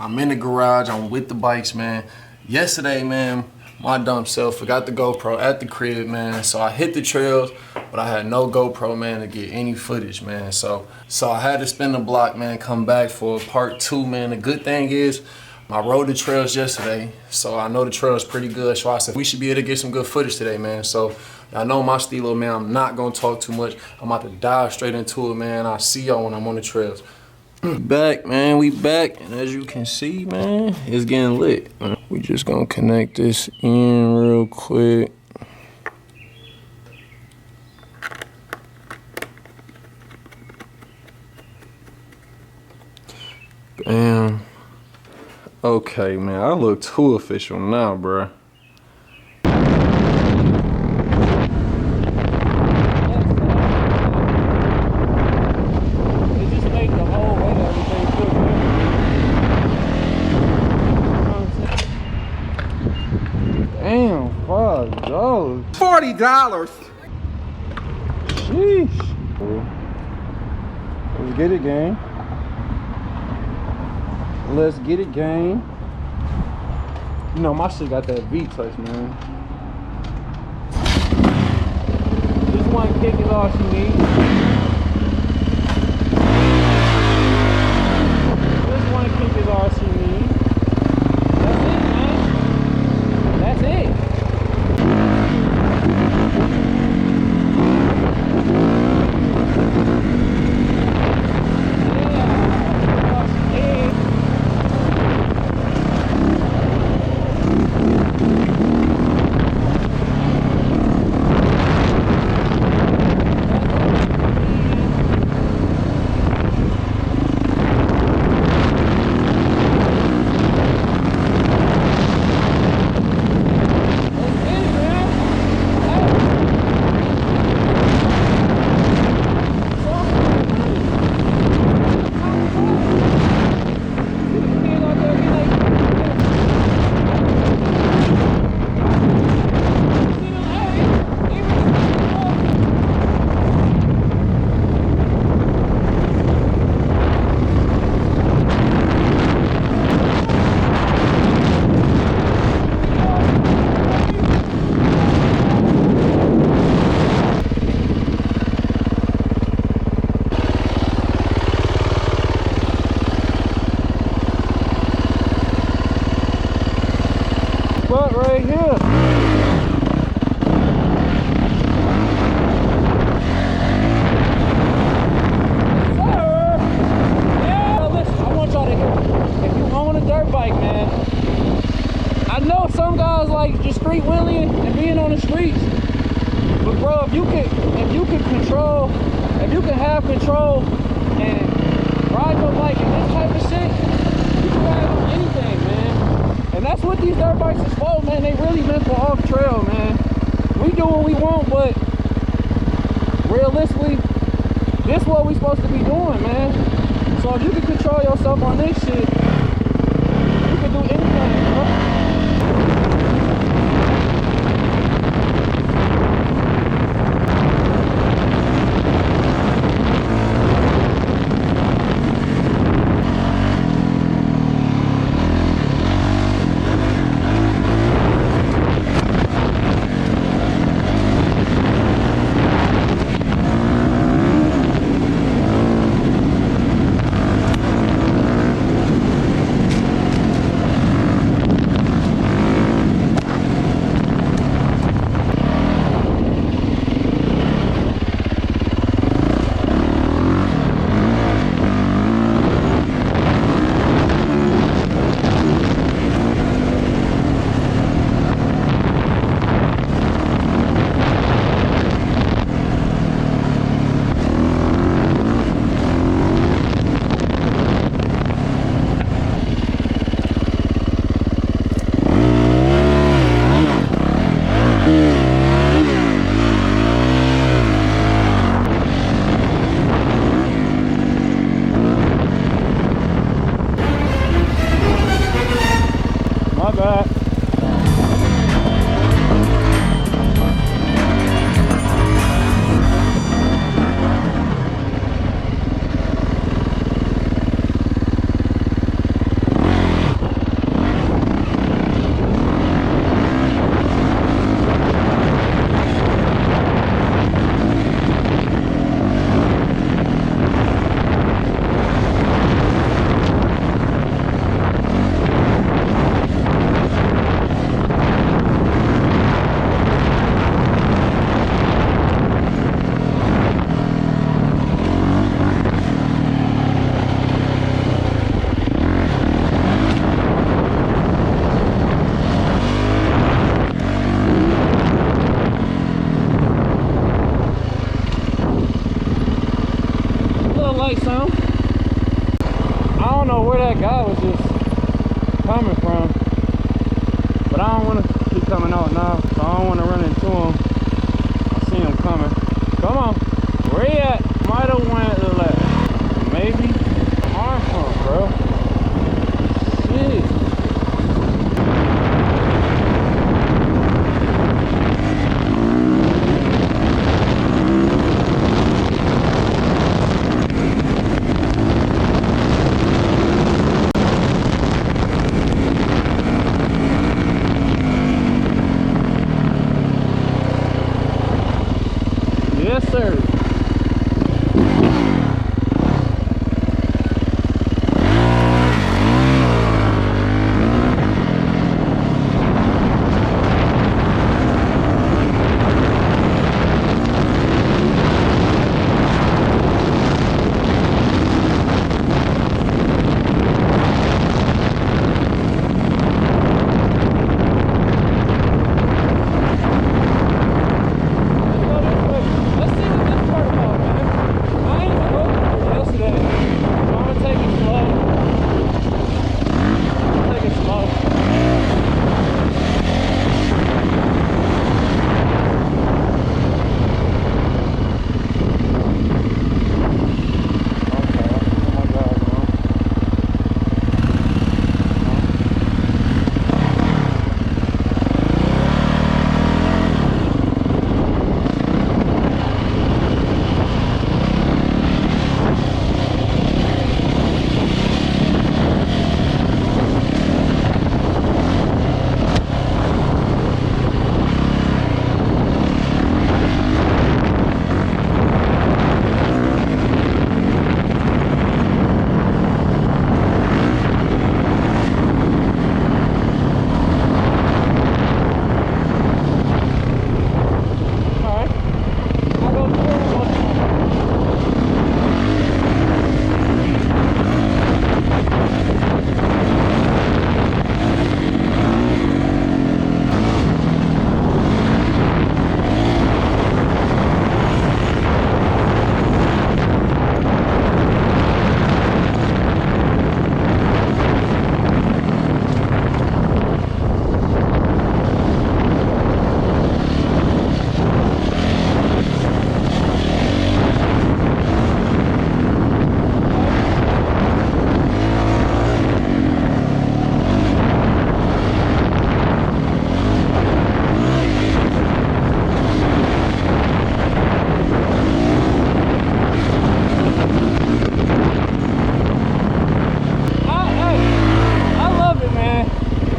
I'm in the garage, I'm with the bikes, man. Yesterday, man, my dumb self forgot the GoPro at the crib, man. So I hit the trails, but I had no GoPro, man, to get any footage, man. So I had to spin the block, man, come back for part 2, man. The good thing is, I rode the trails yesterday, so I know the trail's pretty good. So I said, we should be able to get some good footage today, man. So I know my stilo, man, I'm not gonna talk too much. I'm about to dive straight into it, man. I'll see y'all when I'm on the trails. Back, man, we back. And as you can see, man, it's getting lit. We just gonna connect this in real quick. Bam. Okay, man, I look too official now, bruh. Damn, $5. $40. Sheesh. Let's get it, gang. Let's get it, gang. You know, my shit got that V-touch, man. Just one kick is all she needs. Just one kick is all she needs. That's it, man. That's it. Right here. Yes, sir. Yeah. Listen, I want y'all to hear. If you own a dirt bike, man, I know some guys like just street wheeling and being on the streets. But bro, if you can have control and ride your bike in this type of shit, you can ride on anything, man. And that's what these dirt bikes is for, man. They really meant for off trail, man. We do what we want, but realistically, this is what we supposed to be doing, man. So if you can control yourself on this shit, you can do anything, bro. coming out now, so I don't want to run into him. I see him coming. Come on. Where he at? Might have went to the left. Maybe. Arm pump, bro. Shit. Yes, sir.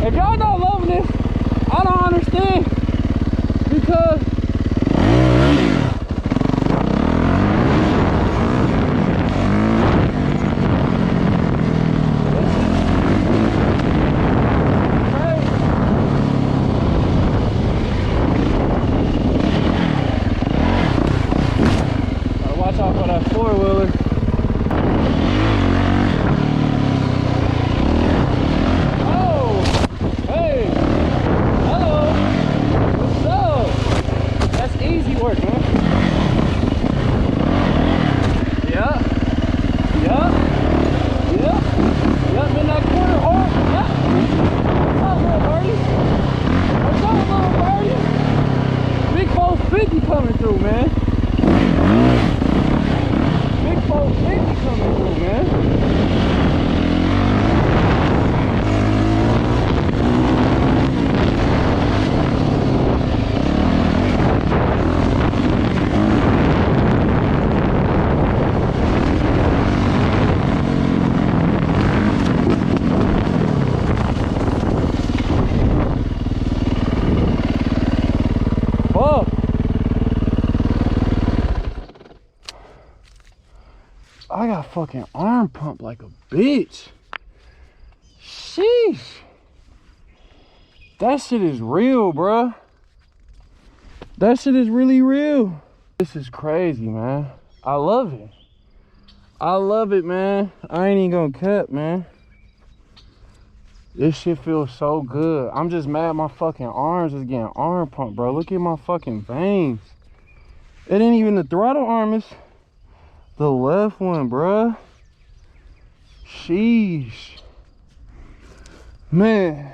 If y'all not loving this, I don't understand, because gotta watch out for that four-wheeler. Coming through, man. Big 450 coming through, man. Oh. I got fucking arm pump like a bitch. Sheesh. That shit is real, bruh. That shit is really real. This is crazy, man. I love it. I love it, man. I ain't even gonna cut, man. This shit feels so good. I'm just mad my fucking arms is getting arm pump, bro. Look at my fucking veins. It ain't even the throttle arm, it's the left one, bruh. Sheesh. Man.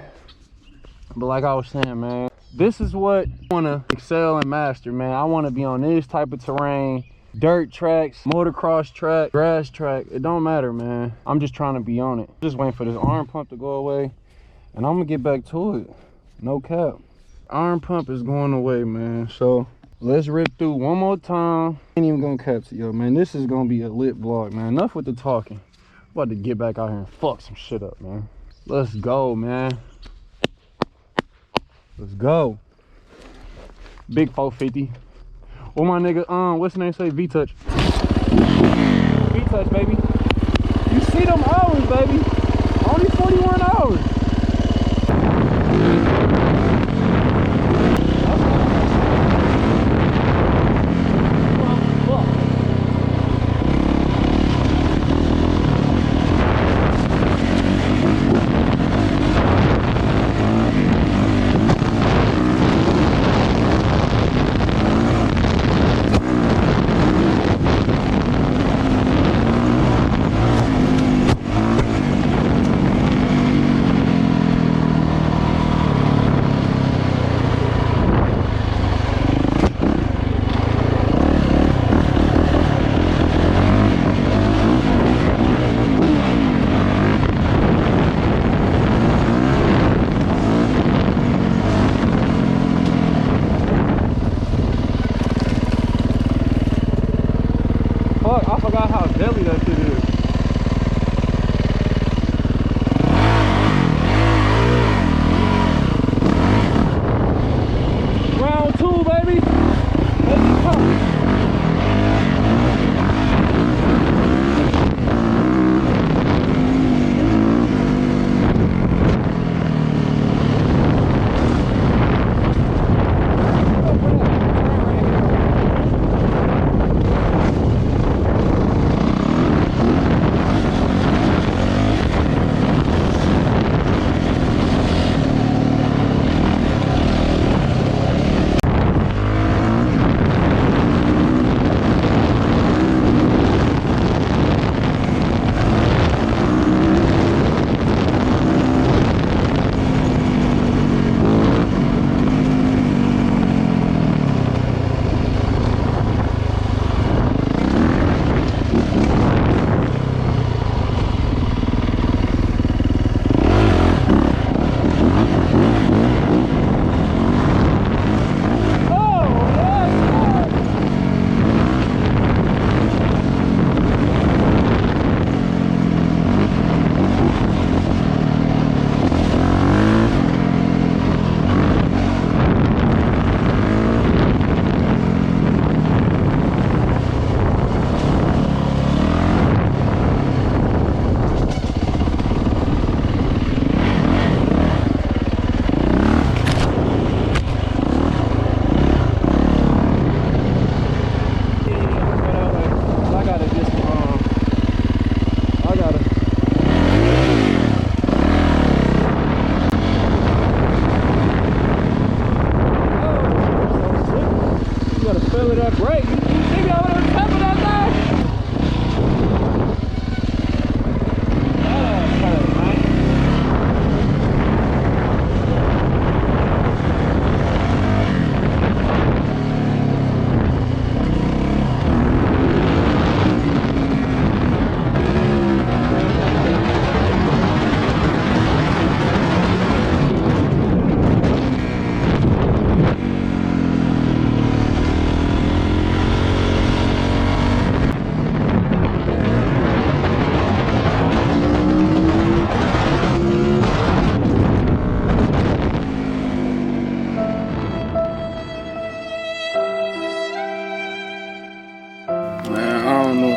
But like I was saying, man, This is what I want to excel and master, man. I want to be on this type of terrain. Dirt tracks, motocross track, grass track. It don't matter, man. I'm just trying to be on it. Just waiting for this arm pump to go away. And I'm going to get back to it. No cap. Arm pump is going away, man. So let's rip through one more time. Ain't even going to cap to yo, man. This is going to be a lit vlog, man. Enough with the talking. I'm about to get back out here and fuck some shit up, man. Let's go, man. Let's go. Big 450. What my nigga, what's the name say? V-Touch. V-Touch, baby. You see them hours, baby. Only 41 hours. Fuck, I forgot how deadly that shit is. Round 2, baby. Let's go.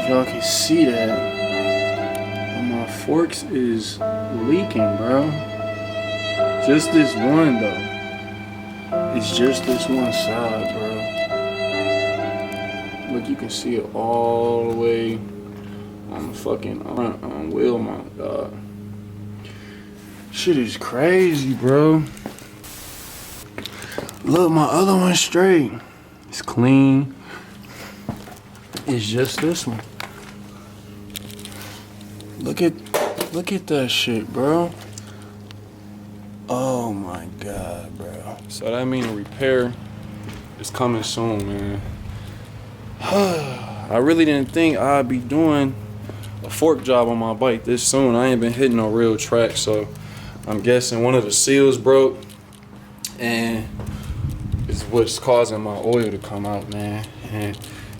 Y'all can see that, but my forks is leaking, bro. Just this one though. It's just this one side, bro. Look, you can see it all the way on the fucking front wheel mount, dog. Shit is crazy, bro. Look, my other one's straight. It's clean. It's just this one. Look at that shit, bro. Oh my God, bro. So that means a repair is coming soon, man. I really didn't think I'd be doing a fork job on my bike this soon. I ain't been hitting no real track, so I'm guessing one of the seals broke and it's what's causing my oil to come out, man. And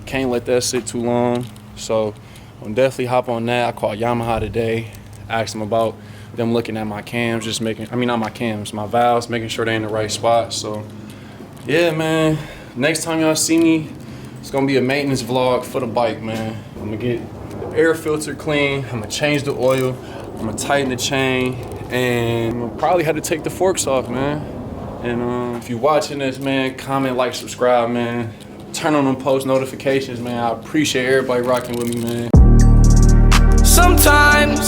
can't let that sit too long. So I'm definitely hop on that. I called Yamaha today, asked them about them looking at my cams, just making, I mean not my cams, my valves, making sure they're in the right spot. So yeah, man, next time y'all see me, it's gonna be a maintenance vlog for the bike, man. I'm gonna get the air filter clean, I'm gonna change the oil, I'm gonna tighten the chain, and I'm gonna probably have to take the forks off, man. And if you're watching this, man, comment, like, subscribe, man. Turn on them post notifications, man. I appreciate everybody rocking with me, man. Sometimes